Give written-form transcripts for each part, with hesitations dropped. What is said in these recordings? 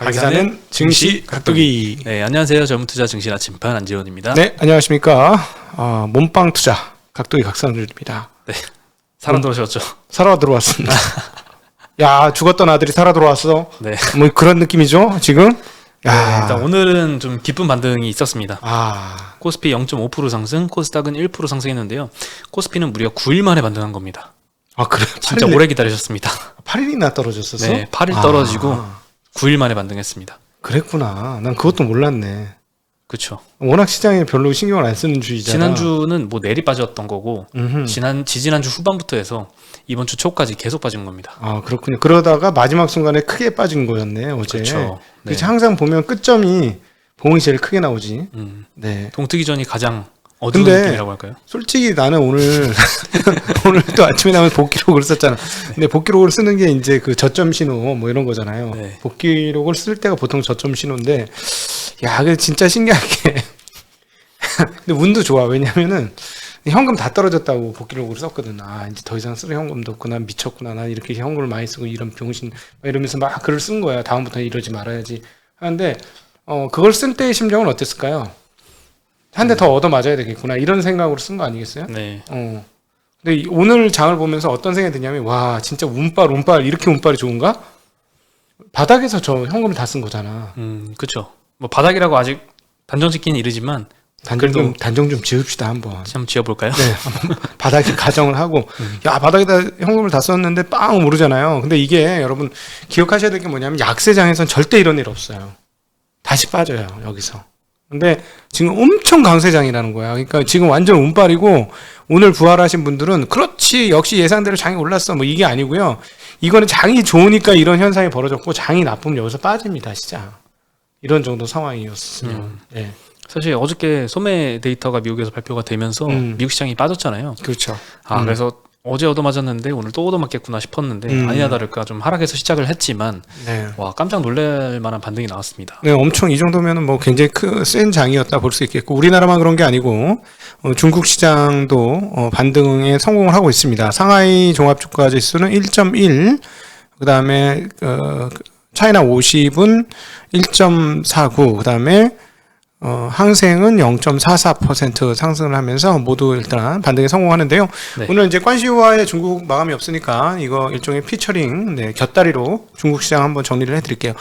가기사는 증시 각도기. 네, 안녕하세요. 젊은투자 증시 나침반 안지원입니다. 네, 안녕하십니까. 몸빵 투자 각도기 각선주입니다. 네, 살아 들어오셨죠? 살아 들어왔습니다. 야, 죽었던 아들이 살아 들어왔어. 네. 뭐 그런 느낌이죠, 지금? 야, 네, 일단 오늘은 좀 기쁜 반등이 있었습니다. 코스피 0.5% 상승, 코스닥은 1% 상승했는데요. 코스피는 무려 9일 만에 반등한 겁니다. 그래? 진짜 오래 기다리셨습니다. 8일이나 떨어졌었어? 네, 8일 떨어지고 9일 만에 반등했습니다. 그랬구나. 난 그것도 몰랐네. 그렇죠. 워낙 시장에 별로 신경을 안 쓰는 주의잖아. 지난주는 뭐 내리 빠졌던 거고 지난주 후반부터 해서 이번 주 초까지 계속 빠진 겁니다. 그렇군요. 그러다가 마지막 순간에 크게 빠진 거였네, 어제. 그렇죠. 네. 항상 보면 끝점이 봉이 제일 크게 나오지. 네. 동트기전이 가장 어두운 느낌이라고 할까요? 솔직히 나는 오늘도 아침에 나면 복기록을 썼잖아. 근데 복기록을 쓰는 게 이제 그 저점 신호 뭐 이런 거잖아요. 네. 복기록을 쓸 때가 보통 저점 신호인데, 야, 그 진짜 신기하게. 근데 운도 좋아. 왜냐면은 현금 다 떨어졌다고 복기록을 썼거든. 이제 더 이상 쓸 현금도 없구나. 미쳤구나. 난 이렇게 현금을 많이 쓰고 이런 병신 이러면서 막 글을 쓴 거야. 다음부터는 이러지 말아야지 하는데, 그걸 쓸 때의 심정은 어땠을까요? 한 대 더 얻어 맞아야 되겠구나 이런 생각으로 쓴 거 아니겠어요? 네. 근데 오늘 장을 보면서 어떤 생각이 드냐면, 와, 진짜 운빨 이렇게 운빨이 좋은가? 바닥에서 저 현금을 다 쓴 거잖아. 그렇죠. 뭐 바닥이라고 아직 단정 짓기는 이르지만 단정 좀 지읍시다 한번. 한번 지어볼까요? 네, 한번 바닥에 가정을 하고, 야, 바닥에다 현금을 다 썼는데 빵 오르잖아요. 근데 이게 여러분 기억하셔야 될 게 뭐냐면, 약세장에선 절대 이런 일 없어요. 다시 빠져요, 여기서. 근데 지금 엄청 강세장이라는 거야. 그러니까 지금 완전 운빨이고, 오늘 부활하신 분들은 그렇지, 역시 예상대로 장이 올랐어, 뭐 이게 아니고요. 이거는 장이 좋으니까 이런 현상이 벌어졌고, 장이 나쁘면 여기서 빠집니다, 진짜. 이런 정도 상황이었어요. 네. 사실 어저께 소매 데이터가 미국에서 발표가 되면서 미국 시장이 빠졌잖아요. 그렇죠. 그래서 어제 얻어맞았는데 오늘 또 얻어맞겠구나 싶었는데 아니나 다를까 좀 하락해서 시작을 했지만, 네. 와, 깜짝 놀랄 만한 반등이 나왔습니다. 네, 엄청 이 정도면은 뭐 굉장히 센 장이었다 볼 수 있겠고, 우리나라만 그런 게 아니고 중국 시장도 반등에 성공을 하고 있습니다. 상하이 종합주가 지수는 1.1, 그다음에 차이나 50은 1.49, 그다음에 항생은 0.44% 상승을 하면서 모두 일단 반등에 성공하는데요. 네. 오늘 이제 관시와의 중국 마감이 없으니까 이거 일종의 피처링, 곁다리로 중국 시장 한번 정리를 해드릴게요.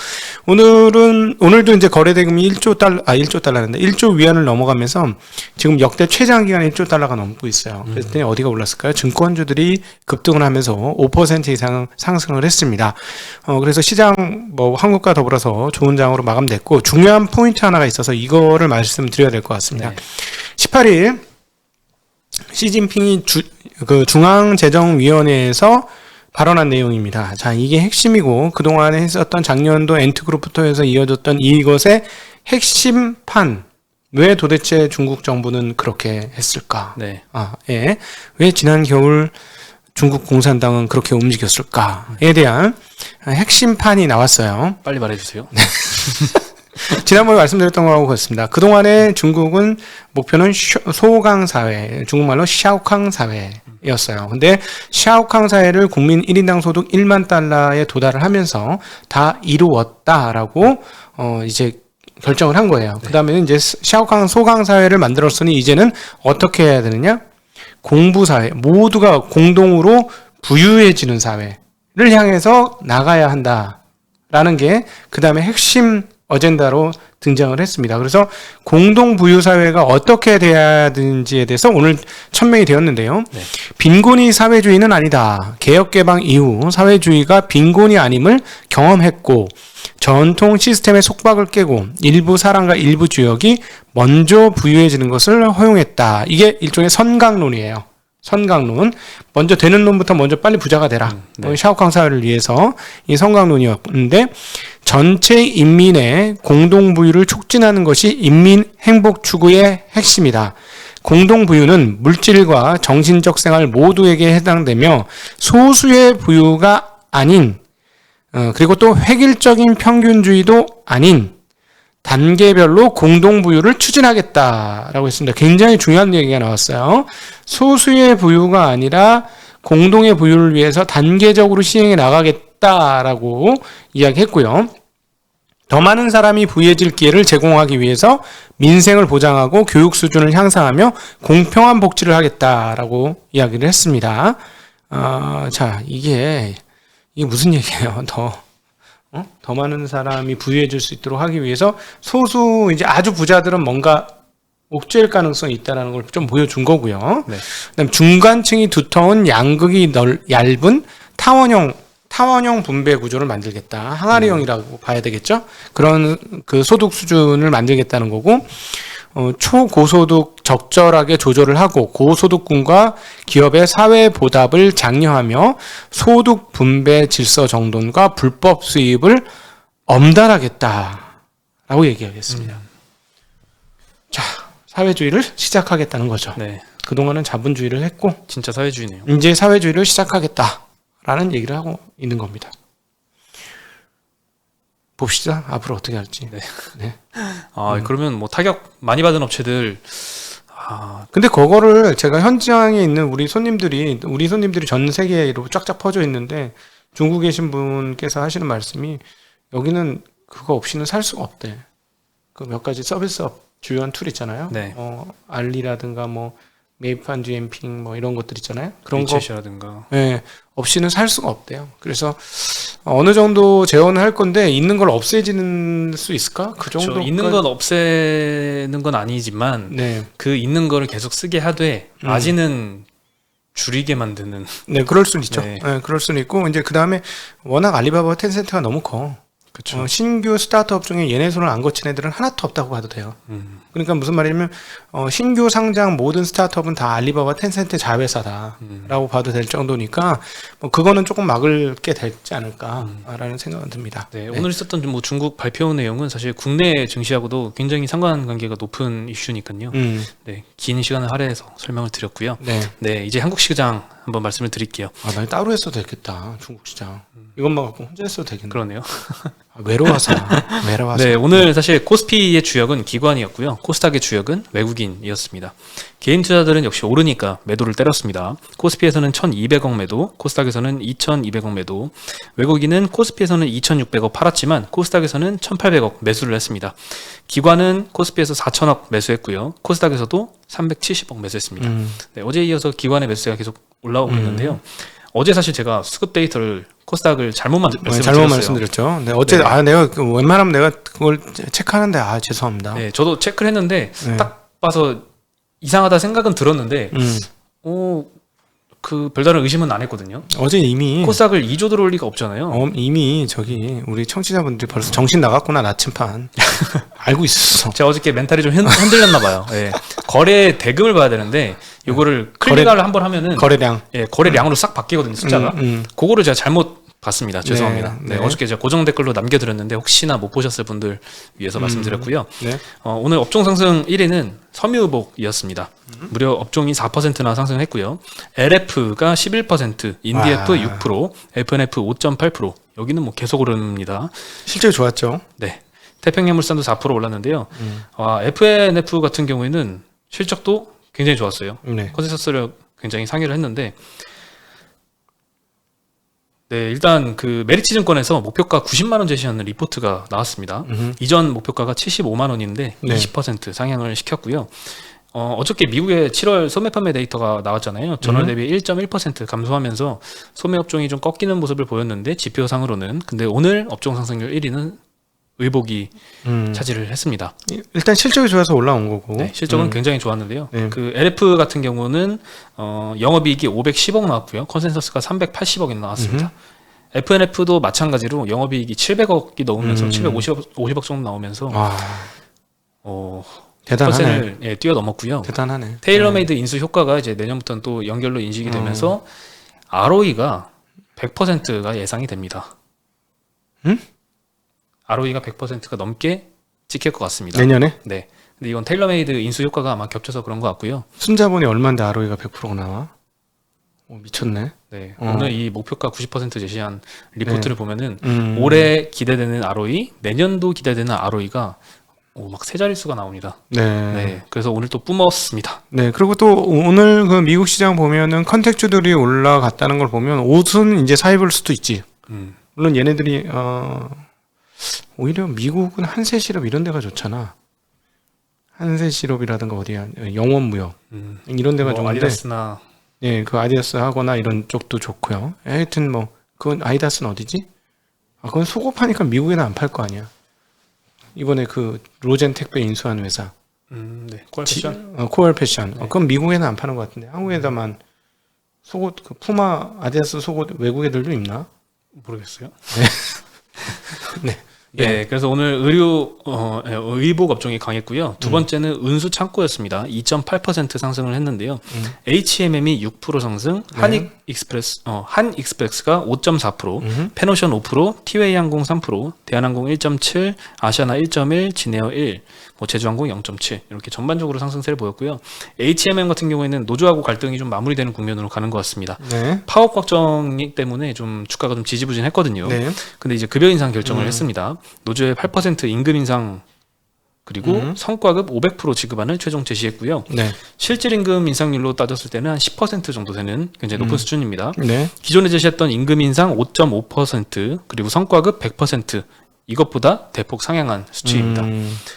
오늘도 이제 거래대금이 1조 달러인데 1조 위안을 넘어가면서 지금 역대 최장 기간 1조 달러가 넘고 있어요. 그랬더니 어디가 올랐을까요? 증권주들이 급등을 하면서 5% 이상 상승을 했습니다. 그래서 시장 한국과 더불어서 좋은 장으로 마감됐고, 중요한 포인트 하나가 있어서 이거를 말씀드려야 될 것 같습니다. 네. 18일 시진핑이 중앙재정위원회에서 발언한 내용입니다. 자, 이게 핵심이고, 그동안에 했었던 작년도 엔트그룹부터 해서 이어졌던 이것의 핵심판. 왜 도대체 중국 정부는 그렇게 했을까? 네. 예. 왜 지난 겨울 중국 공산당은 그렇게 움직였을까에 대한 핵심판이 나왔어요. 빨리 말해주세요. 네. 지난번에 말씀드렸던 거하고 같습니다. 그동안에 중국은 목표는 소강 사회, 중국말로 샤오캉 사회였어요. 근데 샤오캉 사회를 국민 1인당 소득 1만 달러에 도달을 하면서 다 이루었다라고 이제 결정을 한 거예요. 네. 그다음에는 이제 샤오캉 소강 사회를 만들었으니 이제는 어떻게 해야 되느냐? 공부 사회, 모두가 공동으로 부유해지는 사회를 향해서 나가야 한다라는 게 그다음에 핵심 어젠다로 등장을 했습니다. 그래서 공동부유사회가 어떻게 돼야 되는지에 대해서 오늘 천명이 되었는데요. 네. 빈곤이 사회주의는 아니다. 개혁개방 이후 사회주의가 빈곤이 아님을 경험했고, 전통 시스템의 속박을 깨고 일부 사람과 일부 지역이 먼저 부유해지는 것을 허용했다. 이게 일종의 선강론이에요. 선강론. 먼저 되는 놈부터 먼저 빨리 부자가 되라. 네. 샤오캉 사회를 위해서 이 선강론이었는데, 전체 인민의 공동부유를 촉진하는 것이 인민 행복 추구의 핵심이다. 공동부유는 물질과 정신적 생활 모두에게 해당되며 소수의 부유가 아닌, 그리고 또 획일적인 평균주의도 아닌 단계별로 공동부유를 추진하겠다라고 했습니다. 굉장히 중요한 얘기가 나왔어요. 소수의 부유가 아니라 공동의 부유를 위해서 단계적으로 시행해 나가겠다라고 이야기했고요. 더 많은 사람이 부유해질 기회를 제공하기 위해서 민생을 보장하고 교육 수준을 향상하며 공평한 복지를 하겠다라고 이야기를 했습니다. 자, 이게 무슨 얘기예요? 더 많은 사람이 부유해질 수 있도록 하기 위해서 소수 이제 아주 부자들은 뭔가 옥죄일 가능성이 있다는 걸 좀 보여준 거고요. 네. 그다음 중간층이 두터운 양극이 얇은 타원형 분배 구조를 만들겠다. 항아리형이라고 봐야 되겠죠? 그런 그 소득 수준을 만들겠다는 거고, 초고소득 적절하게 조절을 하고 고소득군과 기업의 사회 보답을 장려하며 소득 분배 질서 정돈과 불법 수입을 엄단하겠다라고 얘기하겠습니다. 자, 사회주의를 시작하겠다는 거죠. 네. 그동안은 자본주의를 했고 진짜 사회주의네요. 이제 사회주의를 시작하겠다라는 얘기를 하고 있는 겁니다. 봅시다. 앞으로 어떻게 할지. 네. 네. 그러면 뭐 타격 많이 받은 업체들 근데 그거를 제가 현장에 있는 우리 손님들이 전 세계로 쫙쫙 퍼져 있는데 중국에 계신 분께서 하시는 말씀이 여기는 그거 없이는 살 수가 없대. 그 몇 가지 서비스업 주요한 툴 있잖아요. 네. 알리라든가 뭐 메이판 GM핑 뭐 이런 것들 있잖아요. 그런 거 위챗이라든가 네, 없이는 살 수가 없대요. 그래서 어느 정도 재원을 할 건데 있는 걸 없애지는 수 있을까? 그 정도. 그렇죠. 있는 건 없애는 건 아니지만 네. 그 있는 거를 계속 쓰게 하되 아지는 줄이게 만드는. 네, 그럴 수는 있죠. 네. 네, 그럴 수는 있고 이제 그 다음에 워낙 알리바바와 텐센트가 너무 커. 그렇죠. 신규 스타트업 중에 얘네 손을 안 거친 애들은 하나도 없다고 봐도 돼요. 그러니까 무슨 말이냐면 신규 상장 모든 스타트업은 다 알리바바 텐센트 자회사다라고 봐도 될 정도니까 뭐 그거는 조금 막을 게 되지 않을까라는 생각은 듭니다. 네, 오늘 있었던 뭐 중국 발표 내용은 사실 국내 증시하고도 굉장히 상관관계가 높은 이슈니까요. 네, 긴 시간을 할애해서 설명을 드렸고요. 네, 이제 한국 시장 한번 말씀을 드릴게요. 나 따로 했어도 되겠다. 중국 시장. 이것만 갖고 혼자 했어도 되겠네. 그러네요. 외로워서. 네, 오늘 사실 코스피의 주역은 기관이었고요. 코스닥의 주역은 외국인이었습니다. 개인 투자들은 역시 오르니까 매도를 때렸습니다. 코스피에서는 1,200억 매도, 코스닥에서는 2,200억 매도. 외국인은 코스피에서는 2,600억 팔았지만 코스닥에서는 1,800억 매수를 했습니다. 기관은 코스피에서 4,000억 매수했고요. 코스닥에서도 370억 매수했습니다. 네, 어제 이어서 기관의 매수가 계속 올라오고 있는데요. 어제 사실 제가 수급 데이터를 코스닥을 잘못 말씀드렸죠. 네, 어제 내가 웬만하면 내가 그걸 체크하는데 죄송합니다. 네, 저도 체크를 했는데 네. 딱 봐서 이상하다 생각은 들었는데 그 별다른 의심은 안 했거든요. 어제 이미 코스닥을 2조 들어올 리가 없잖아요. 이미 우리 청취자분들이 벌써 정신 나갔구나 나침판 알고 있었어. 제가 어저께 멘탈이 좀 흔들렸나 봐요. 네. 거래 대금을 봐야 되는데 요거를 클릭을 한번 하면은 거래량, 거래량으로 싹 바뀌거든요 숫자가. 그거를 제가 잘못 봤습니다. 죄송합니다. 네, 어저께 제가 고정 댓글로 남겨드렸는데 혹시나 못 보셨을 분들 위해서 말씀드렸고요. 네. 오늘 업종 상승 1위는 섬유복이었습니다. 무려 업종이 4%나 상승했고요. LF가 11%, 인디F 6%, FNF 5.8%. 여기는 뭐 계속 오릅니다. 실제 좋았죠. 네. 태평양물산도 4% 올랐는데요. FNF 같은 경우에는 실적도 굉장히 좋았어요. 네. 컨센서스를 굉장히 상회를 했는데 네, 일단 그 메리츠증권에서 목표가 90만 원 제시하는 리포트가 나왔습니다. 이전 목표가가 75만 원인데 20% 상향을 시켰고요. 어저께 미국의 7월 소매 판매 데이터가 나왔잖아요. 전월 대비 1.1% 감소하면서 소매 업종이 좀 꺾이는 모습을 보였는데 지표상으로는. 근데 오늘 업종 상승률 1위는 의복이 차지를 했습니다. 일단 실적이 좋아서 올라온 거고. 네, 실적은 굉장히 좋았는데요. 네. 그 LF 같은 경우는 영업이익이 510억 나왔고요. 컨센서스가 380억이 나왔습니다. FNF도 마찬가지로 영업이익이 700억이 넘으면서 750억 정도 나오면서 대단하네. 10%를 뛰어넘었고요. 대단하네. 테일러메이드 인수 효과가 이제 내년부터는 또 연결로 인식이 되면서 ROE가 100%가 예상이 됩니다. ROE가 100%가 넘게 찍힐 것 같습니다. 내년에? 네. 근데 이건 테일러메이드 인수 효과가 아마 겹쳐서 그런 것 같고요. 순자본이 얼마인데 ROE가 100%가 나와? 미쳤네. 네. 오늘 이 목표가 90% 제시한 리포트를 보면은 올해 기대되는 ROE, 내년도 기대되는 ROE가 막 세 자릿수가 나옵니다. 네. 그래서 오늘 또 뿜었습니다. 네. 그리고 또 오늘 그 미국 시장 보면은 컨택주들이 올라갔다는 걸 보면 옷은 이제 사 입을 수도 있지. 물론 얘네들이 오히려 미국은 한세실업 이런 데가 좋잖아. 한세실업이라든가 어디야 영원무역 이런 데가 뭐 좋은데 아디다스나 예, 그 아디다스 하거나 이런 쪽도 좋고요. 하여튼 뭐 그건 아디다스는 어디지? 아, 그건 속업하니까 미국에는 안 팔 거 아니야. 이번에 그 로젠 택배 인수한 회사 네, 콜 패션. 코얼 패션. 그건 미국에는 안 파는 것 같은데 한국에다만 속옷 그 푸마 아디다스 속옷 외국 애들도 입나? 모르겠어요. 네. 네, 그래서 오늘 의복 업종이 강했고요. 두 번째는 운수 창고였습니다. 2.8% 상승을 했는데요. H&M이 6% 상승, 한 익스프레스가 5.4%, 페노션 5%, 티웨이 항공 3%, 대한항공 1.7, 아시아나 1.1, 진에어 1, 뭐 제주항공 0.7 이렇게 전반적으로 상승세를 보였고요. H&M 같은 경우에는 노조하고 갈등이 좀 마무리되는 국면으로 가는 것 같습니다. 네. 파업 걱정이 때문에 좀 주가가 좀 지지부진했거든요. 네. 근데 이제 급여 인상 결정을 했습니다. 노조의 8% 임금 인상 그리고 성과급 500% 지급안을 최종 제시했고요. 네. 실질 임금 인상률로 따졌을 때는 한 10% 정도 되는 굉장히 높은 수준입니다. 네. 기존에 제시했던 임금 인상 5.5% 그리고 성과급 100% 이것보다 대폭 상향한 수치입니다.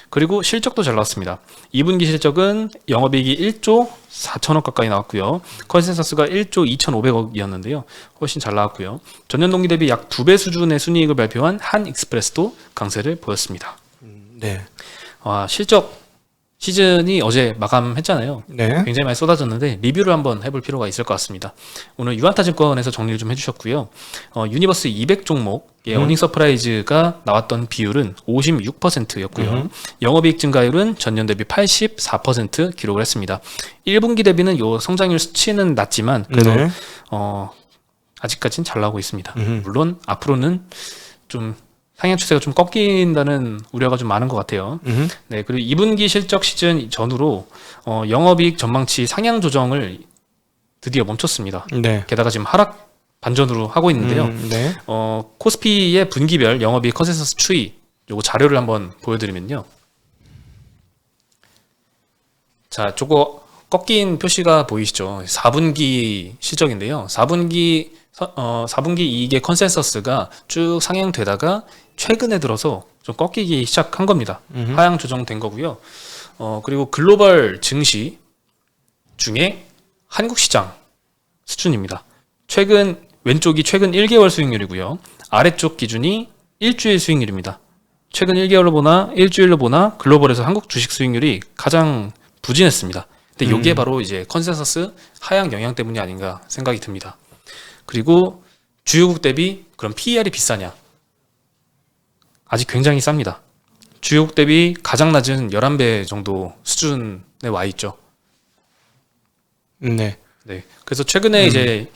그리고 실적도 잘 나왔습니다. 2분기 실적은 영업이익이 1조 4천억 가까이 나왔고요. 컨센서스가 1조 2,500억이었는데요. 훨씬 잘 나왔고요. 전년 동기 대비 약 2배 수준의 순이익을 발표한 한 익스프레스도 강세를 보였습니다. 네. 실적 시즌이 어제 마감했잖아요. 네. 굉장히 많이 쏟아졌는데 리뷰를 한번 해볼 필요가 있을 것 같습니다. 오늘 유한타증권에서 정리를 좀 해주셨고요. 유니버스 200 종목의 어닝 서프라이즈가 나왔던 비율은 56%였고요. 영업이익 증가율은 전년 대비 84% 기록을 했습니다. 1분기 대비는 요 성장률 수치는 낮지만 그래도 네. 아직까지는 잘 나오고 있습니다. 물론 앞으로는 좀 상향 추세가 좀 꺾인다는 우려가 좀 많은 것 같아요. 네, 그리고 2분기 실적 시즌 전후로 영업이익 전망치 상향 조정을 드디어 멈췄습니다. 네. 게다가 지금 하락 반전으로 하고 있는데요. 네. 코스피의 분기별 영업이익 컨센서스 추이 요거 자료를 한번 보여드리면요. 자, 저거 꺾인 표시가 보이시죠? 4분기 실적인데요. 4분기 이익의 컨센서스가 쭉 상향되다가 최근에 들어서 좀 꺾이기 시작한 겁니다. 하향 조정된 거고요. 그리고 글로벌 증시 중에 한국 시장 수준입니다. 왼쪽이 최근 1개월 수익률이고요. 아래쪽 기준이 일주일 수익률입니다. 최근 1개월로 보나 일주일로 보나 글로벌에서 한국 주식 수익률이 가장 부진했습니다. 근데 이게 바로 이제 컨센서스 하향 영향 때문이 아닌가 생각이 듭니다. 그리고 주요국 대비 그럼 PER이 비싸냐? 아직 굉장히 쌉니다. 주요국 대비 가장 낮은 11배 정도 수준에 와 있죠. 네. 네. 그래서 최근에 이제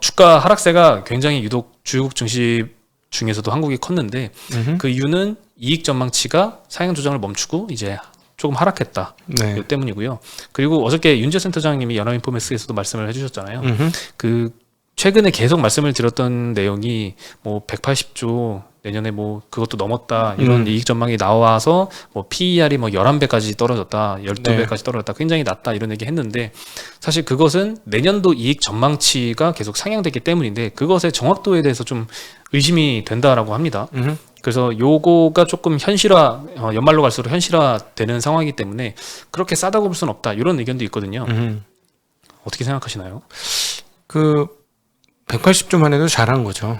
주가 하락세가 굉장히 유독 주요국 증시 중에서도 한국이 컸는데 그 이유는 이익 전망치가 상향 조정을 멈추고 이제 조금 하락했다. 네. 이 때문이고요. 그리고 어저께 윤재 센터장님이 연합인포매스에서도 말씀을 해주셨잖아요. 그 최근에 계속 말씀을 드렸던 내용이 뭐 180조 내년에 뭐 그것도 넘었다 이런 이익 전망이 나와서 뭐 PER이 뭐 11배까지 떨어졌다 12배까지 떨어졌다 굉장히 낮다 이런 얘기 했는데 사실 그것은 내년도 이익 전망치가 계속 상향됐기 때문인데 그것의 정확도에 대해서 좀 의심이 된다라고 합니다. 그래서 요거가 조금 연말로 갈수록 현실화되는 상황이기 때문에 그렇게 싸다고 볼 수는 없다 이런 의견도 있거든요. 어떻게 생각하시나요? 그 180조만 해도 잘한 거죠.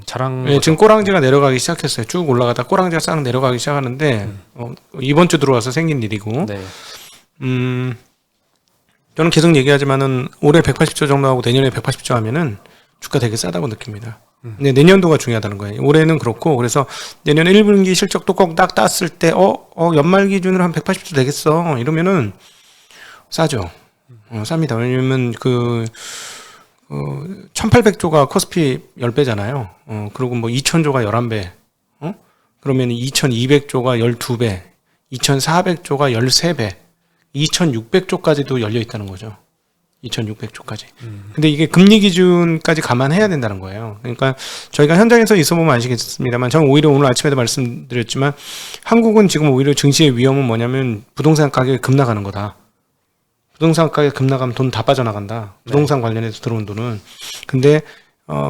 자랑 지금 꼬랑지가 내려가기 시작했어요. 쭉 올라가다 꼬랑지가 싹 내려가기 시작하는데 이번 주 들어와서 생긴 일이고 네. 저는 계속 얘기하지만은 올해 180조 정도 하고 내년에 180조 하면은 주가 되게 싸다고 느낍니다. 근데 내년도가 중요하다는 거예요. 올해는 그렇고 그래서 내년 1분기 실적도 꼭 딱 땄을 때 연말 기준으로 한 180조 되겠어 이러면은 싸죠. 쌉니다. 왜냐면 1800조가 코스피 10배잖아요. 그리고 뭐 2000조가 11배. 그러면 2200조가 12배, 2400조가 13배, 2600조까지도 열려 있다는 거죠. 2600조까지. 근데 이게 금리 기준까지 감안해야 된다는 거예요. 그러니까 저희가 현장에서 있어보면 아시겠습니다만 저는 오히려 오늘 아침에도 말씀드렸지만 한국은 지금 오히려 증시의 위험은 뭐냐면 부동산 가격이 급락하는 거다. 부동산 가격이 급락하면 돈 다 빠져나간다. 부동산 관련해서 들어온 돈은. 근데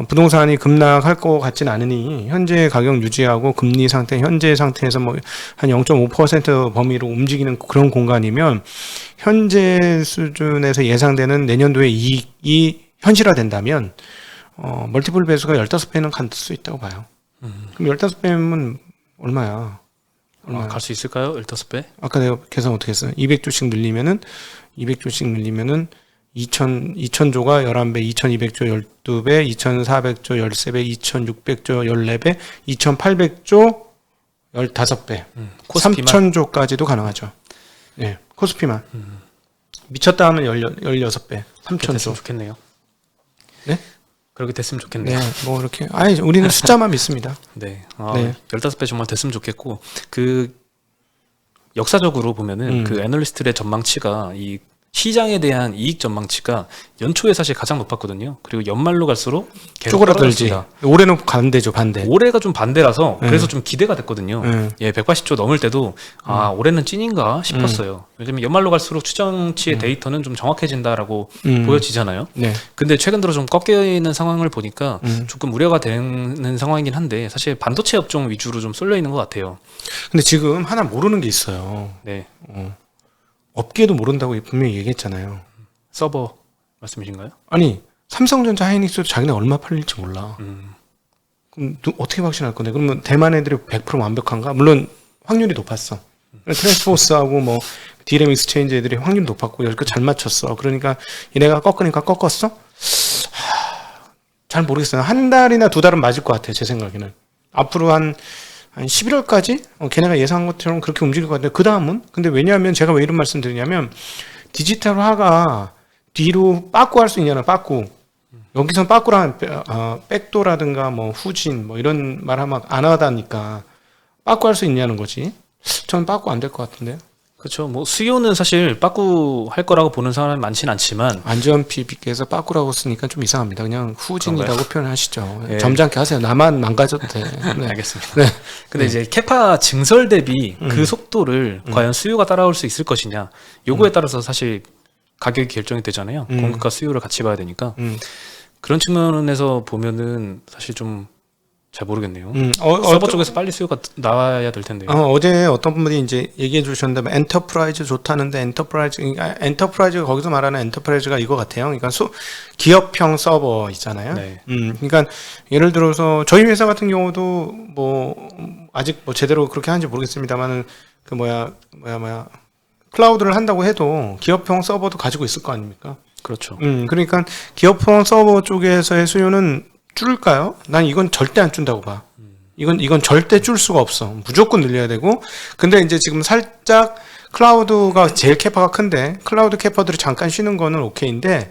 부동산이 급락할 것 같진 않으니 현재 가격 유지하고 금리 상태 현재 상태에서 뭐 한 0.5% 범위로 움직이는 그런 공간이면 현재 수준에서 예상되는 내년도의 이익이 현실화된다면 멀티플 배수가 15배는 갈 수 있다고 봐요. 그럼 15배면 얼마야? 갈 수 있을까요? 15배? 아까 내가 계산 어떻게 했어? 200조씩 늘리면은 2,000조가 11배, 2,200조 12배, 2,400조 13배, 2,600조 14배, 2,800조 15배. 코스피만? 3,000조까지도 가능하죠. 네, 코스피만. 미쳤다 하면 16배, 그렇게 됐으면 3,000조. 좋겠네요. 네? 그렇게 됐으면 좋겠네요. 네, 뭐 이렇게. 아니, 우리는 숫자만 믿습니다. 네. 네. 15배 정말 됐으면 좋겠고, 그, 역사적으로 보면은 그 애널리스트의 전망치가 이 시장에 대한 이익 전망치가 연초에 사실 가장 높았거든요. 그리고 연말로 갈수록 계속 쪼그라들지. 떨어졌습니다. 올해는 반대죠, 반대. 올해가 좀 반대라서 그래서 좀 기대가 됐거든요. 예, 180조 넘을 때도 올해는 찐인가 싶었어요. 왜냐면 연말로 갈수록 추정치의 데이터는 좀 정확해진다라고 보여지잖아요. 네. 근데 최근 들어 좀 꺾여 있는 상황을 보니까 조금 우려가 되는 상황이긴 한데 사실 반도체 업종 위주로 좀 쏠려 있는 것 같아요. 근데 지금 하나 모르는 게 있어요. 네, 업계도 모른다고 분명히 얘기했잖아요. 서버 말씀이신가요? 아니, 삼성전자 하이닉스도 자기네 얼마 팔릴지 몰라. 그럼 어떻게 확신할 건데? 그러면 대만 애들이 100% 완벽한가? 물론 확률이 높았어. 트랜스포스하고 뭐 디램 익스체인지 애들이 확률 높았고 여기서 잘 맞췄어. 그러니까 얘네가 꺾으니까 꺾었어? 잘 모르겠어요. 한 달이나 두 달은 맞을 것 같아요. 제 생각에는. 앞으로 한 11월까지 걔네가 예상한 것처럼 그렇게 움직일 것 같은데 그 다음은? 근데 왜냐하면 제가 왜 이런 말씀 드리냐면 디지털화가 뒤로 빠꾸 할 수 있냐는 빠꾸. 여기선 빠꾸랑 백도라든가 뭐 후진 뭐 이런 말 하면 안 하다니까 빠꾸 할 수 있냐는 거지. 저는 빠꾸 안 될 것 같은데요. 그렇죠. 뭐 수요는 사실 빠꾸 할 거라고 보는 사람이 많진 않지만 안전피비께서 빠꾸라고 쓰니까 좀 이상합니다. 그냥 후진이라고 그런가요? 표현하시죠. 예. 점잖게 하세요. 나만 망가져도 돼. 네. 알겠습니다. 네. 근데 이제 캐파 증설 대비 그 속도를 과연 수요가 따라올 수 있을 것이냐 요거에 따라서 사실 가격이 결정이 되잖아요. 공급과 수요를 같이 봐야 되니까 그런 측면에서 보면은 사실 좀 잘 모르겠네요. 서버 쪽에서 빨리 수요가 나와야 될 텐데요. 어제 어떤 분이 이제 얘기해 주셨는데 엔터프라이즈 좋다는데 엔터프라이즈가 거기서 말하는 엔터프라이즈가 이거 같아요. 그러니까 기업형 서버 있잖아요. 네. 그러니까 예를 들어서 저희 회사 같은 경우도 뭐 아직 뭐 제대로 그렇게 하는지 모르겠습니다만은 그 클라우드를 한다고 해도 기업형 서버도 가지고 있을 거 아닙니까? 그렇죠. 그러니까 기업형 서버 쪽에서의 수요는 줄까요? 난 이건 절대 안 준다고 봐. 이건 절대 줄 수가 없어. 무조건 늘려야 되고. 근데 이제 지금 살짝 클라우드가 제일 캐파가 큰데 클라우드 캐파들이 잠깐 쉬는 거는 오케이인데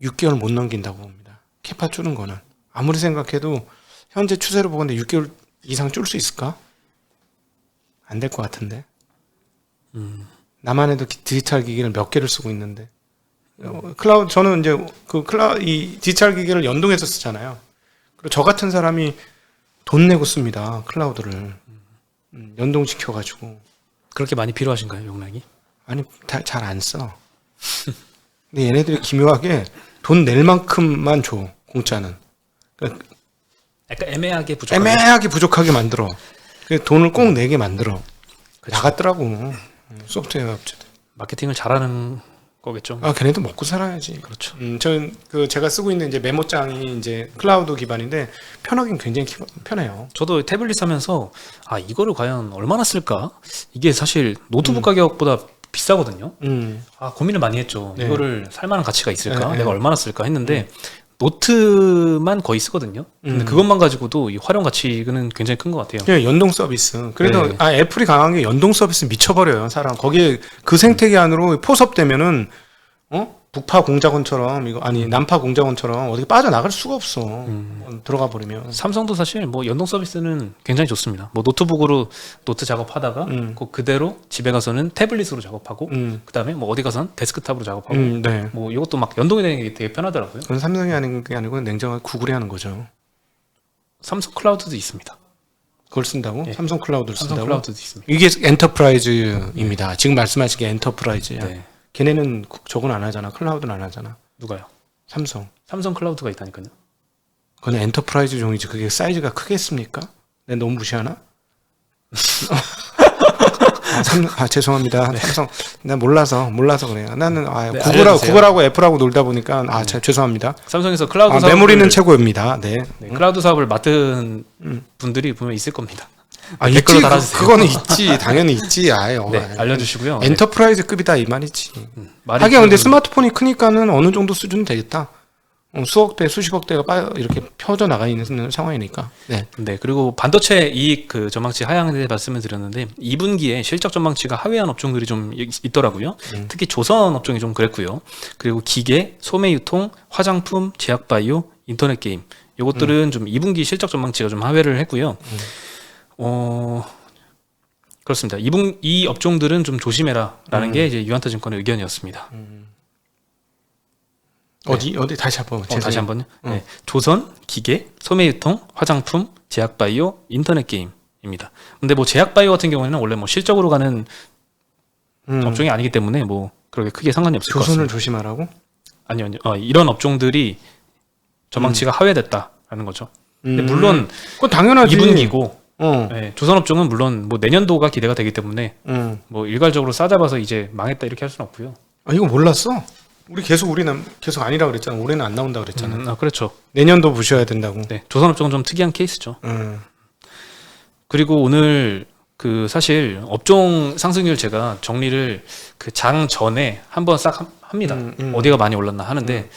6개월 못 넘긴다고 봅니다. 캐파 줄은 거는. 아무리 생각해도 현재 추세로 보건데 6개월 이상 줄 수 있을까? 안 될 것 같은데. 나만 해도 디지털 기기를 몇 개를 쓰고 있는데. 클라우드 저는 이제 이 디지털 기기를 연동해서 쓰잖아요. 그리고 저 같은 사람이 돈 내고 씁니다. 클라우드를 연동시켜 가지고. 그렇게 많이 필요하신가요, 용량이? 아니 잘 안 써. 근데 얘네들이 기묘하게 돈 낼 만큼만 줘. 공짜는. 그러니까 약간 애매하게 부족하게 만들어. 돈을 꼭 내게 만들어. 나갔더라고. 소프트웨어 업체들. 마케팅을 잘하는 거겠죠. 걔네도 먹고 살아야지. 그렇죠. 저는 제가 쓰고 있는 이제 메모장이 이제 클라우드 기반인데 편하긴 굉장히 편해요. 저도 태블릿 사면서 이거를 과연 얼마나 쓸까? 이게 사실 노트북 가격보다 비싸거든요. 고민을 많이 했죠. 네. 이거를 살 만한 가치가 있을까? 네. 내가 얼마나 쓸까 했는데 노트만 거의 쓰거든요. 근데 그것만 가지고도 이 활용 가치는 굉장히 큰 것 같아요. 그냥 연동 서비스. 그래도 네. 애플이 강한 게 연동 서비스 미쳐버려요. 사람 거기에 그 생태계 안으로 포섭되면은 북파 공작원처럼 남파 공작원처럼 어디 빠져나갈 수가 없어. 들어가 버리면. 삼성도 사실 뭐 연동 서비스는 굉장히 좋습니다. 뭐 노트북으로 노트 작업하다가 그대로 집에 가서는 태블릿으로 작업하고 그다음에 뭐 어디 가서는 데스크탑으로 작업하고 네. 뭐 이것도 막 연동이 되는 게 되게 편하더라고요. 그건 삼성이 하는 게 아니고 냉정하게 구글이 하는 거죠. 삼성 클라우드도 있습니다. 그걸 쓴다고? 네. 삼성 클라우드를 삼성 쓴다고? 클라우드도 있습니다. 이게 엔터프라이즈입니다. 지금 말씀하신 게 엔터프라이즈야. 네. 걔네는 저건 안 하잖아. 클라우드는 안 하잖아. 누가요? 삼성. 삼성 클라우드가 있다니까요. 그건 엔터프라이즈 종이지. 그게 사이즈가 크겠습니까? 내가 너무 무시하나? 죄송합니다. 네. 삼성. 나 몰라서 그래요. 나는 네, 구글하고 애플하고 놀다 보니까 죄송합니다. 삼성에서 클라우드 사업을 메모리는 최고입니다. 네. 네, 클라우드 사업을 맡은 분들이 분명 있을 겁니다. 있지. 댓글로 달아주세요. 그거는 있지. 당연히 있지. 네, 알려주시고요. 네. 엔터프라이즈급이다 이 말이지. 말이 하긴 근데 좀- 스마트폰이 크니까는 어느 정도 수준은 되겠다. 수억대, 수십억대가 이렇게 펴져 나가 있는 상황이니까. 네. 네, 그리고 반도체 이익 그 전망치 하향에 대해 말씀을 드렸는데 2분기에 실적 전망치가 하회한 업종들이 좀 있더라고요. 특히 조선 업종이 좀 그랬고요. 그리고 기계, 소매 유통, 화장품, 제약 바이오, 인터넷 게임 요것들은 좀 2분기 실적 전망치가 좀 하회를 했고요. 그렇습니다. 이 업종들은 좀 조심해라라는 게 이제 유한타 증권의 의견이었습니다. 어디 다시 한번. 다시 한번요. 네. 조선, 기계, 소매유통, 화장품, 제약바이오, 인터넷 게임입니다. 근데 뭐 제약바이오 같은 경우에는 원래 뭐 실적으로 가는 업종이 아니기 때문에 뭐 그렇게 크게 상관이 없을 것 조선을 같습니다. 조심하라고? 아니요. 이런 업종들이 전망치가 하회됐다라는 거죠. 근데 물론 그건 당연하지. 2분기고 어. 네, 조선 업종은 물론 뭐 내년도가 기대가 되기 때문에 뭐 일괄적으로 싸잡아서 이제 망했다 이렇게 할 수는 없고요. 이거 몰랐어. 우리는 계속 아니라 그랬잖아. 올해는 안 나온다 그랬잖아. 그렇죠. 내년도 보셔야 된다고. 네, 조선 업종은 좀 특이한 케이스죠. 그리고 오늘 그 사실 업종 상승률 제가 정리를 그 장 전에 한번 싹 합니다. 어디가 많이 올랐나 하는데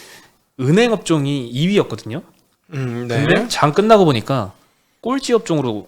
은행 업종이 2위였거든요. 네. 근데 장 끝나고 보니까 꼴찌 업종으로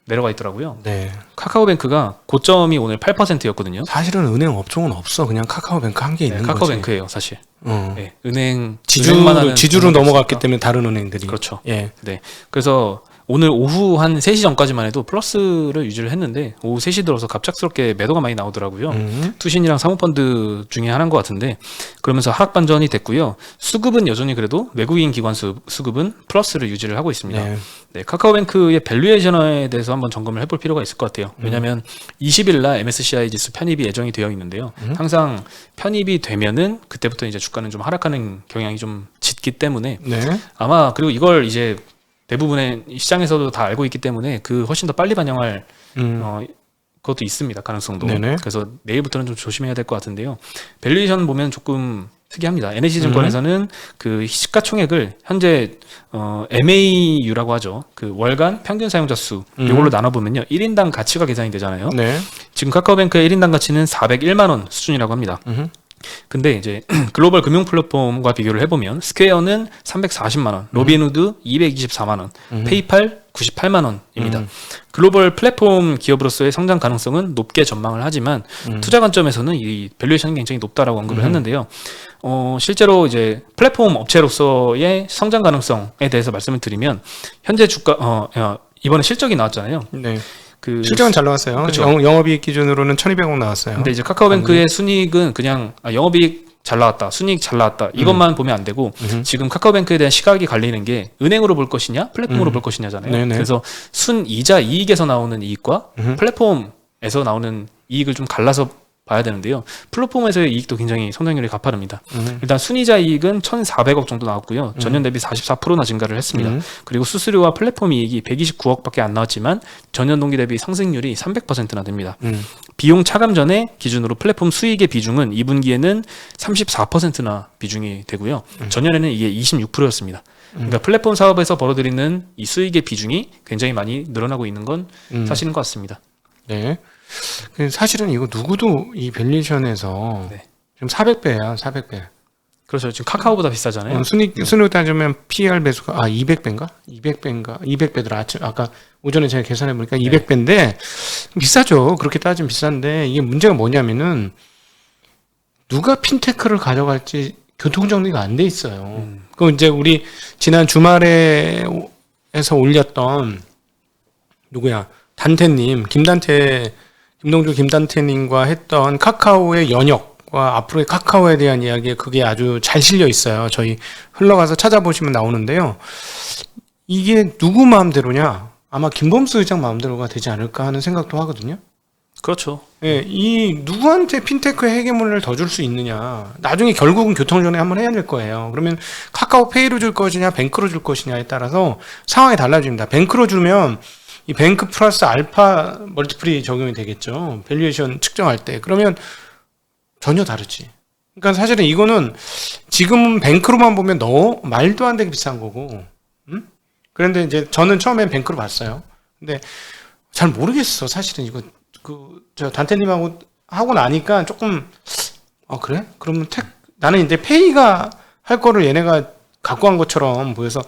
내려가 있더라고요. 네. 카카오뱅크가 고점이 오늘 8%였거든요. 사실은 은행 업종은 없어. 그냥 카카오뱅크 한 개 있는 거지. 카카오뱅크예요, 사실. 네, 은행만 하는 지주로 은행이 넘어갔기 없으니까. 때문에 다른 은행들이. 그렇죠. 예. 네. 그래서 오늘 오후 한 3시 전까지만 해도 플러스를 유지를 했는데 오후 3시 들어서 갑작스럽게 매도가 많이 나오더라고요. 투신이랑 사모펀드 중에 하나인 것 같은데 그러면서 하락 반전이 됐고요. 수급은 여전히 그래도 외국인 기관 수급은 플러스를 유지를 하고 있습니다. 네. 네, 카카오뱅크의 밸류에이션에 대해서 한번 점검을 해볼 필요가 있을 것 같아요. 왜냐하면 20일 날 MSCI 지수 편입이 예정이 되어 있는데요. 항상 편입이 되면은 그때부터 이제 주가는 좀 하락하는 경향이 좀 짙기 때문에 네. 아마 그리고 이걸 이제 대부분의 시장에서도 다 알고 있기 때문에 그 훨씬 더 빨리 반영할 그것도 있습니다. 가능성도. 네네. 그래서 내일부터는 좀 조심해야 될 것 같은데요. 밸류에이션 보면 조금 특이합니다. NH증권에서는 그 시가총액을 현재 MAU라고 하죠. 그 월간 평균 사용자 수 이걸로 나눠보면요. 1인당 가치가 계산이 되잖아요. 네. 지금 카카오뱅크의 1인당 가치는 401만 원 수준이라고 합니다. 근데 이제 글로벌 금융 플랫폼과 비교를 해보면 스퀘어는 340만 원, 로빈후드 224만 원, 페이팔 98만 원입니다. 글로벌 플랫폼 기업으로서의 성장 가능성은 높게 전망을 하지만 투자 관점에서는 이 밸류에이션이 굉장히 높다라고 언급을 했는데요. 실제로 이제 플랫폼 업체로서의 성장 가능성에 대해서 말씀을 드리면 현재 주가 이번에 실적이 나왔잖아요. 네. 그 실적은 잘 나왔어요. 그쵸. 영업이익 기준으로는 1,200억 나왔어요. 근데 이제 카카오뱅크의 순이익은 그냥 영업이익 잘 나왔다, 순이익 잘 나왔다 이것만 보면 안 되고 지금 카카오뱅크에 대한 시각이 갈리는 게 은행으로 볼 것이냐, 플랫폼으로 볼 것이냐잖아요. 네네. 그래서 순이자 이익에서 나오는 이익과 플랫폼에서 나오는 이익을 좀 갈라서 봐야 되는데요. 플랫폼에서의 이익도 굉장히 성장률이 가파릅니다. 일단 순이자 이익은 1,400억 정도 나왔고요. 전년 대비 44%나 증가를 했습니다. 그리고 수수료와 플랫폼 이익이 129억밖에 안 나왔지만 전년 동기 대비 상승률이 300%나 됩니다. 비용 차감 전에 기준으로 플랫폼 수익의 비중은 2분기에는 34%나 비중이 되고요. 전년에는 이게 26%였습니다. 그러니까 플랫폼 사업에서 벌어들이는 이 수익의 비중이 굉장히 많이 늘어나고 있는 건 사실인 것 같습니다. 네. 사실은 이거 누구도 이 밸류에이션에서 네. 지금 400배야, 400배. 그렇죠. 지금 카카오보다 비싸잖아요. 순위로 따지면 PER 배수가 200배인가? 200배더라. 아까 오전에 제가 계산해 보니까 200배인데 비싸죠. 그렇게 따지면 비싼데 이게 문제가 뭐냐면은 누가 핀테크를 가져갈지 교통 정리가 안 돼 있어요. 그 이제 우리 지난 주말에에서 올렸던 누구야? 단태님, 김동주 김단태님과 했던 카카오의 연역과 앞으로의 카카오에 대한 이야기 그게 아주 잘 실려 있어요. 저희 흘러가서 찾아보시면 나오는데요. 이게 누구 마음대로냐? 아마 김범수 의장 마음대로가 되지 않을까 하는 생각도 하거든요. 그렇죠. 예, 이 누구한테 핀테크의 헤게모니를 더 줄 수 있느냐. 나중에 결국은 교통정리 한번 해야 될 거예요. 그러면 카카오페이로 줄 것이냐, 뱅크로 줄 것이냐에 따라서 상황이 달라집니다. 뱅크로 주면 이 뱅크 플러스 알파 멀티플이 적용이 되겠죠. 밸류에이션 측정할 때. 그러면 전혀 다르지. 그러니까 사실은 이거는 지금 뱅크로만 보면 너무 말도 안 되게 비싼 거고. 그런데 이제 저는 처음엔 뱅크로 봤어요. 근데 잘 모르겠어. 사실은 이거 저 단테님하고 하고 나니까 조금 그래? 그러면 나는 이제 페이가 할 거를 얘네가 갖고 간 것처럼 보여서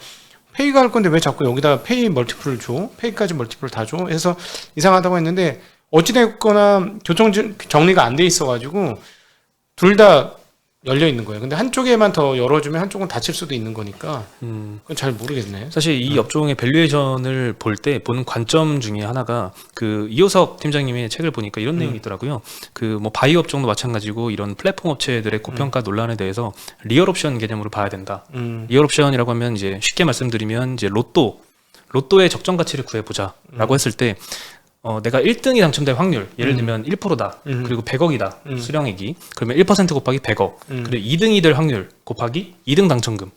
페이가 할 건데 왜 자꾸 여기다 페이 멀티플을 줘? 페이까지 멀티플을 다 줘? 해서 이상하다고 했는데 어찌됐거나 교통 정리가 안 돼 있어가지고 둘 다 열려 있는 거예요. 근데 한쪽에만 더 열어주면 한쪽은 닫힐 수도 있는 거니까 그건 잘 모르겠네. 사실 이 업종의 밸류에이션을 볼 때 보는 관점 중에 하나가 그 이호석 팀장님의 책을 보니까 이런 내용이 있더라고요. 그 뭐 바이오 업종도 마찬가지고 이런 플랫폼 업체들의 고평가 논란에 대해서 리얼 옵션 개념으로 봐야 된다. 리얼 옵션이라고 하면 이제 쉽게 말씀드리면 이제 로또의 적정 가치를 구해보자라고 했을 때 내가 1등이 당첨될 확률, 예를 들면 1%다. 그리고 100억이다. 수령액이. 그러면 1% 곱하기 100억. 그리고 2등이 될 확률 곱하기 2등 당첨금.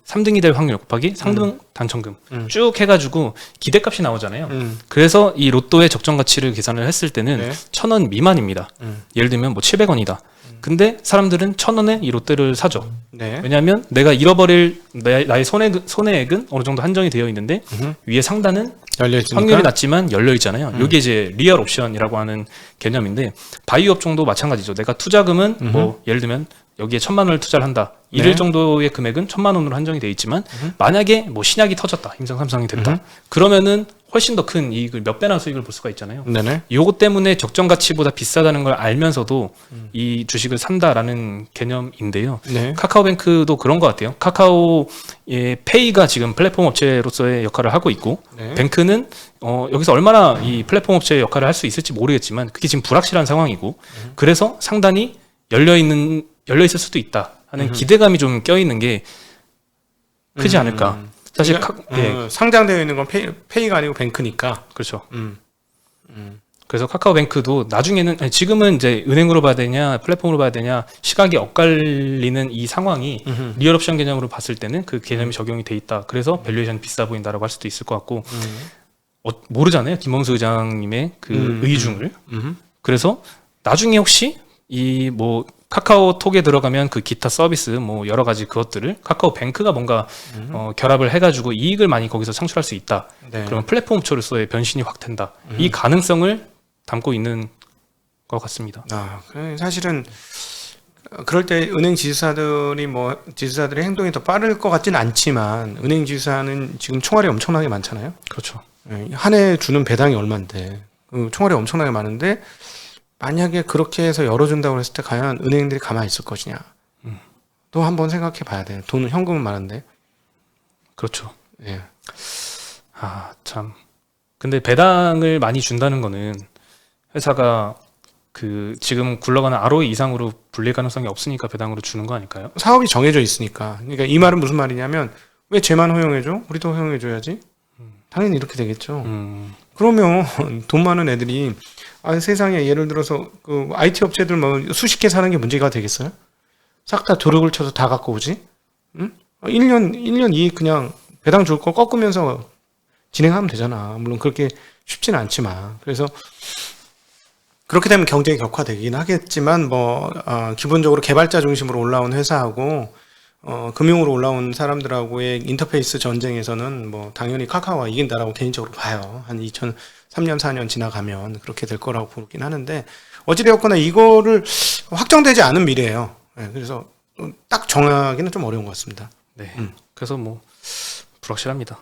3등이 될 확률 곱하기 3등 당첨금. 쭉 해가지고 기대값이 나오잖아요. 그래서 이 로또의 적정 가치를 계산을 했을 때는 네. 1,000원 미만입니다. 예를 들면 뭐 700원이다. 근데 사람들은 1,000원에 이 롯데를 사죠. 네. 왜냐하면 내가 잃어버릴 나의 손해액은 어느 정도 한정이 되어 있는데 위에 상단은 열려 있으니까. 확률이 낮지만 열려 있잖아요. 이게 이제 리얼 옵션이라고 하는 개념인데 바이오 업종도 마찬가지죠. 내가 투자금은 뭐 예를 들면 여기에 1,000만 원을 투자를 한다. 이럴 네. 정도의 금액은 1,000만 원으로 한정이 되어 있지만 만약에 뭐 신약이 터졌다. 힘상삼상이 됐다. 그러면은 훨씬 더 큰 이익을 몇 배나 수익을 볼 수가 있잖아요. 네네. 요거 때문에 적정 가치보다 비싸다는 걸 알면서도 이 주식을 산다라는 개념인데요. 네. 카카오뱅크도 그런 것 같아요. 카카오의 페이가 지금 플랫폼 업체로서의 역할을 하고 있고 네. 뱅크는 여기서 얼마나 이 플랫폼 업체의 역할을 할 수 있을지 모르겠지만 그게 지금 불확실한 상황이고 그래서 상단이 열려 있을 수도 있다 하는 기대감이 좀 껴있는 게 크지 않을까. 사실 그러니까, 상장되어 있는 건 페이가 아니고 뱅크니까. 그렇죠. 그래서 카카오뱅크도 나중에는 지금은 이제 은행으로 봐야 되냐 플랫폼으로 봐야 되냐 시각이 엇갈리는 이 상황이 리얼 옵션 개념으로 봤을 때는 그 개념이 적용이 돼 있다. 그래서 밸류에이션이 비싸 보인다라고 할 수도 있을 것 같고 모르잖아요. 김범수 의장님의 그 의중을. 그래서 나중에 혹시 이 뭐 카카오톡에 들어가면 그 기타 서비스 뭐 여러 가지 그것들을 카카오뱅크가 뭔가 결합을 해가지고 이익을 많이 거기서 창출할 수 있다. 네. 그러면 플랫폼 업체로서의 변신이 확 된다. 이 가능성을 담고 있는 것 같습니다. 사실은 그럴 때 은행 지주사들의 행동이 더 빠를 것 같지는 않지만 은행 지주사는 지금 총알이 엄청나게 많잖아요. 그렇죠. 한 해 주는 배당이 얼만데 총알이 엄청나게 많은데 만약에 그렇게 해서 열어준다고 했을 때 과연 은행들이 가만히 있을 것이냐. 또 한번 생각해 봐야 돼요. 돈은 현금은 많은데. 그렇죠. 예. 참. 근데 배당을 많이 준다는 거는 회사가 그 지금 굴러가는 ROE 이상으로 불릴 가능성이 없으니까 배당으로 주는 거 아닐까요? 사업이 정해져 있으니까. 그러니까 이 말은 무슨 말이냐면 왜 쟤만 허용해줘? 우리도 허용해줘야지. 당연히 이렇게 되겠죠. 그러면 돈 많은 애들이 세상에 예를 들어서 그 IT 업체들 뭐 수십 개 사는 게 문제가 되겠어요? 싹 다 도둑을 쳐서 다 갖고 오지? 응? 1년 이익 그냥 배당 줄 거 꺾으면서 진행하면 되잖아. 물론 그렇게 쉽지는 않지만. 그래서 그렇게 되면 경쟁이 격화되긴 하겠지만 기본적으로 개발자 중심으로 올라온 회사하고 금융으로 올라온 사람들하고의 인터페이스 전쟁에서는 당연히 카카오가 이긴다라고 개인적으로 봐요. 한 2003년, 4년 지나가면 그렇게 될 거라고 보긴 하는데 어찌되었거나 이거를 확정되지 않은 미래예요. 그래서 딱 정하기는 좀 어려운 것 같습니다. 네. 그래서 불확실합니다.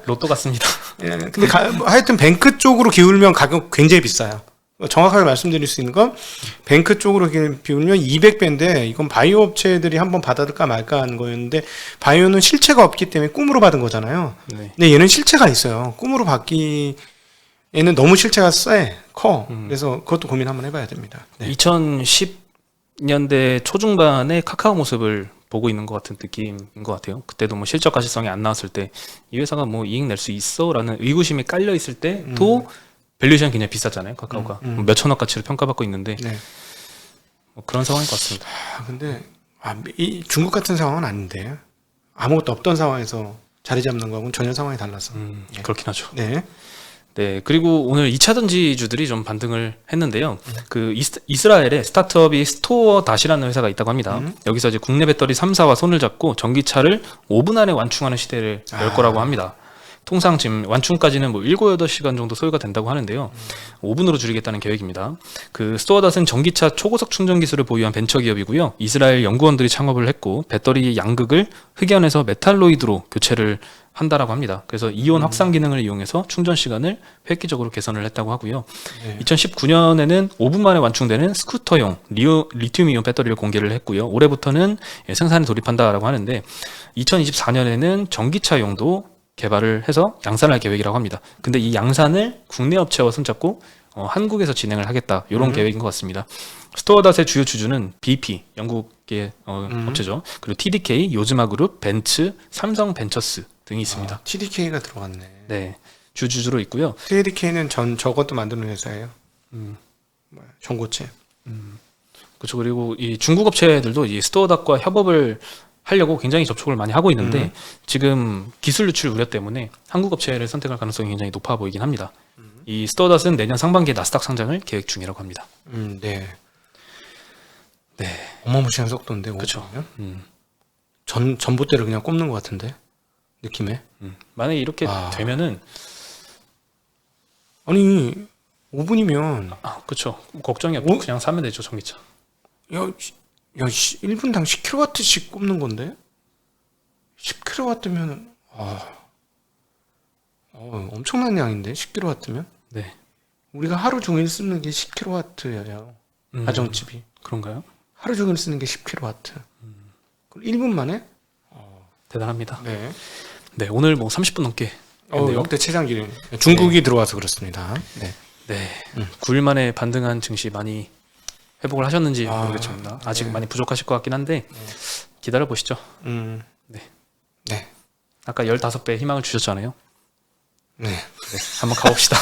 로또 같습니다. 근데 하여튼 뱅크 쪽으로 기울면 가격 굉장히 비싸요. 정확하게 말씀드릴 수 있는 건 뱅크 쪽으로 비우면 200배인데 이건 바이오 업체들이 한번 받아들까 말까 하는 거였는데 바이오는 실체가 없기 때문에 꿈으로 받은 거잖아요. 네. 근데 얘는 실체가 있어요. 꿈으로 받기에는 너무 실체가 커. 그래서 그것도 고민 한번 해봐야 됩니다. 네. 2010년대 초중반에 카카오 모습을 보고 있는 것 같은 느낌인 것 같아요. 그때도 실적 가시성이 안 나왔을 때 이 회사가 이익 낼 수 있어? 라는 의구심이 깔려 있을 때도 밸류에이션 굉장히 비쌌잖아요. 카카오가 몇 천억 가치로 평가받고 있는데 네. 뭐 그런 상황인 것 같습니다. 근데 이 중국 같은 상황은 아닌데 아무것도 없던 상황에서 자리 잡는 거하고는 전혀 상황이 달라서. 예. 그렇긴 하죠. 네. 네, 그리고 오늘 2차 전지주들이 좀 반등을 했는데요. 그 이스라엘에 스타트업이 스토어 닷이라는 회사가 있다고 합니다. 여기서 이제 국내 배터리 3사와 손을 잡고 전기차를 5분 안에 완충하는 시대를 열 거라고 합니다. 통상 지금 완충까지는 뭐 7, 8시간 정도 소요가 된다고 하는데요. 5분으로 줄이겠다는 계획입니다. 그 스토어닷은 전기차 초고속 충전 기술을 보유한 벤처 기업이고요. 이스라엘 연구원들이 창업을 했고 배터리 양극을 흑연에서 메탈로이드로 교체를 한다라고 합니다. 그래서 이온 확산 기능을 이용해서 충전 시간을 획기적으로 개선을 했다고 하고요. 네. 2019년에는 5분 만에 완충되는 스쿠터용 리튬이온 배터리를 공개를 했고요. 올해부터는 생산에 돌입한다라고 하는데 2024년에는 전기차용도 개발을 해서 양산할 계획이라고 합니다. 근데 이 양산을 국내 업체와 손잡고 한국에서 진행을 하겠다. 이런 계획인 것 같습니다. 스토어닷의 주요 주주는 BP, 영국의 업체죠. 그리고 TDK, 요즈마그룹, 벤츠, 삼성벤처스 등이 있습니다. TDK가 들어갔네. 네, 주주로 있고요. TDK는 저것도 만드는 회사예요. 전고체. 그렇죠. 그리고 이 중국 업체들도 이 스토어닷과 협업을 하려고 굉장히 접촉을 많이 하고 있는데 지금 기술 유출 우려 때문에 한국 업체를 선택할 가능성이 굉장히 높아 보이긴 합니다. 이 스토어닷은 내년 상반기에 나스닥 상장을 계획 중이라고 합니다. 네. 네, 어마무시한 속도인데. 그렇죠. 전봇대를 그냥 꼽는 것 같은데 느낌에. 만약에 이렇게 되면은 아니 5분이면 그렇죠. 걱정이 없고 그냥 사면 되죠, 전기차. 야 1분당 10kW씩 꼽는 건데 10kW면 엄청난 양인데 10kW면 네, 우리가 하루 종일 쓰는 게 10kW예요. 가정집이 그런가요? 하루 종일 쓰는 게 10kW. 1분 만에? 대단합니다. 네. 네, 오늘 뭐 30분 넘게 했네요. 역대 최장 기록. 중국이 들어와서 그렇습니다. 네. 네, 9일 만에 반등한 증시 많이 회복을 하셨는지 모르겠습니다. 아직 네. 많이 부족하실 것 같긴 한데 기다려 보시죠. 네. 네. 아까 15배 희망을 주셨잖아요. 네. 네, 한번 가봅시다.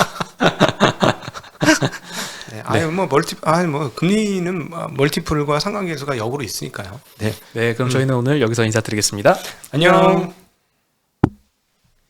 네. 아니 뭐 금리는 멀티플과 상관계수가 역으로 있으니까요. 네. 네, 그럼 저희는 오늘 여기서 인사드리겠습니다. 안녕.